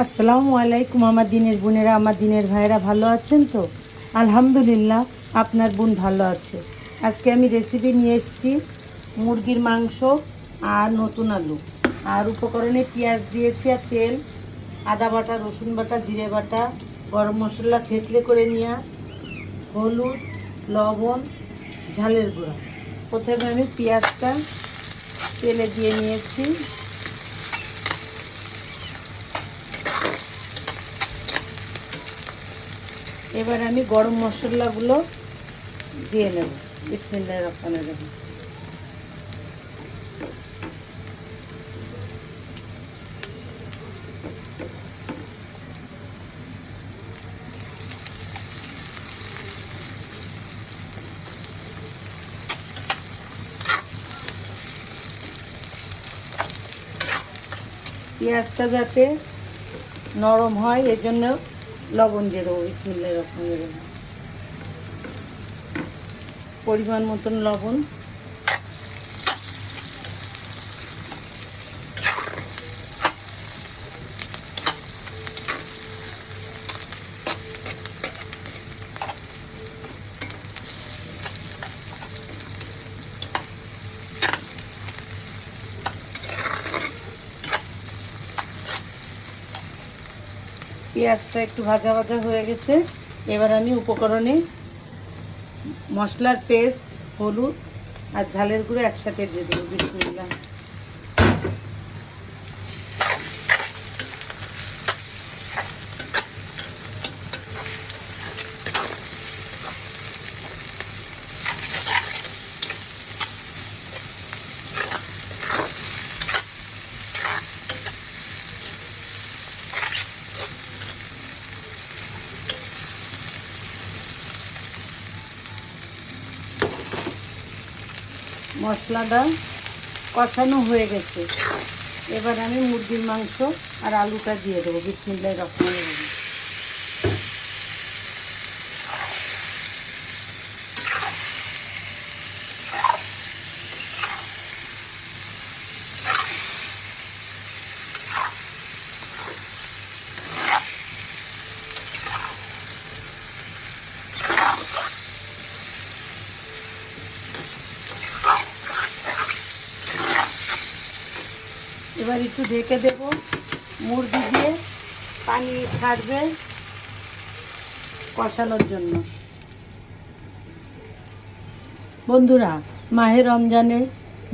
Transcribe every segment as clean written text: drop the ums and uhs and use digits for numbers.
আসসালামু আলাইকুম আমার দিনের বোনেরা, আমার দিনের ভাইরা ভালো আছেন তো? আলহামদুলিল্লাহ, আপনার বোন ভালো আছে। আজকে আমি রেসিপি নিয়ে এসেছি মুরগির মাংস আর নতুন আলু। আর উপকরণে পেঁয়াজ দিয়েছি আর তেল, আদা বাটা, রসুন বাটা, জিরে বাটা, গরম মশলা থেতলে করে নেওয়া, হলুদ, লবণ, ঝালের গুঁড়া। প্রথমে আমি পেঁয়াজটা তেলে দিয়ে নিয়েছি। এবার আমি গরম মশলাগুলো দিয়ে নেব। বিসমিল্লাহির রহমানির রহিম। পেঁয়াজটা যাতে নরম হয় এজন্য লবণ দিয়ে দেবো। বিসমিল্লাহির রহমানির রহিম। পরিমাণ মতন লবণ, পেঁয়াজটা একটু ভাজা ভাজা হয়ে গেছে। এবার আমি উপকরণে মশলার পেস্ট, হলুদ আর ঝালের গুঁড়ো একসাথে দিয়ে দেবো। বিসমিল্লাহ। মশলাটা কষানো হয়ে গেছে। এবার আমি মুরগির মাংস আর আলুটা দিয়ে দেবো। বিসমিল্লাহির রহমানির রহিম। এবার একটু ঢেকে দেব। মুরগি দিয়ে পানি ছাড়বে কষানোর জন্য। বন্ধুরা, মাহে রমজানে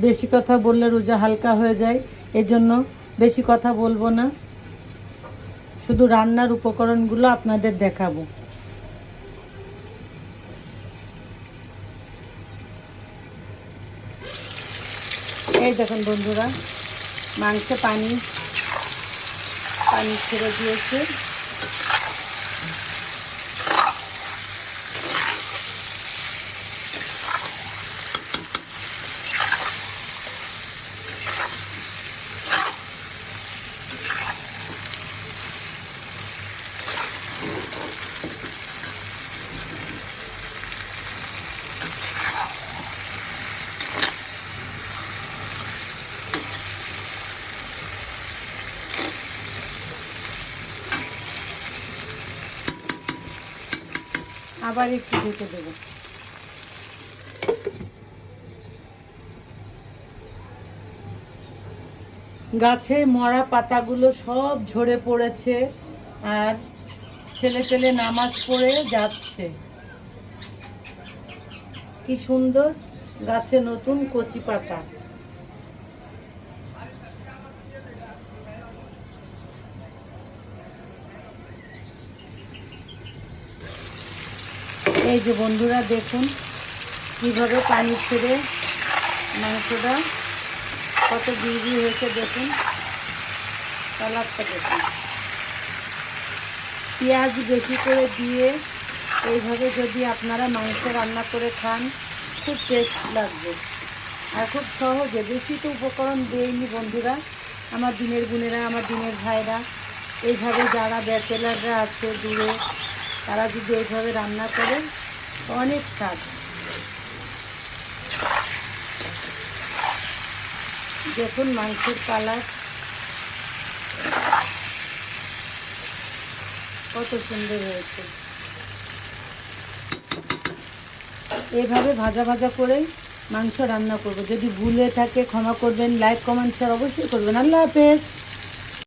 বেশি কথা বললে রোজা হালকা হয়ে যায়, এজন্য বেশি কথা বলবো না, শুধু রান্নার উপকরণগুলো আপনাদের দেখাবো। এই দেখুন বন্ধুরা, মাংসে পানি ছেড়ে দিয়েছে। আবার একটু ঢেকে দেবো। গাছে মরা পাতাগুলো সব ঝরে পড়েছে আর ছেলে নামাজ পড়ে যাচ্ছে। কি সুন্দর গাছে নতুন কচি পাতা। এই যে বন্ধুরা দেখুন কিভাবে পানি ছেড়ে মাংসটা কত বিড়ি হয়েছে। দেখুন কালারটা দেখুন। পেঁয়াজ বেশি করে দিয়ে এইভাবে যদি আপনারা মাংস রান্না করে খান খুব টেস্ট লাগবে আর খুব সহজে। বেশি তো উপকরণ দেয়নি বন্ধুরা। আমার দিনের বোনেরা, আমার দিনের ভাইরা, এইভাবে যারা ব্যাচেলাররা আছে দূরে, তারা যদি এইভাবে রান্না করে অনেক স্বাদ। দেখুন মাংসের কালার কত সুন্দর হয়েছে। এভাবে ভাজা ভাজা করেই মাংস রান্না করব। যদি ভুলে থাকে ক্ষমা করবেন, লাইক কমেন্ট শেয়ার অবশ্যই করবেন। আল্লাহ হাফেজ।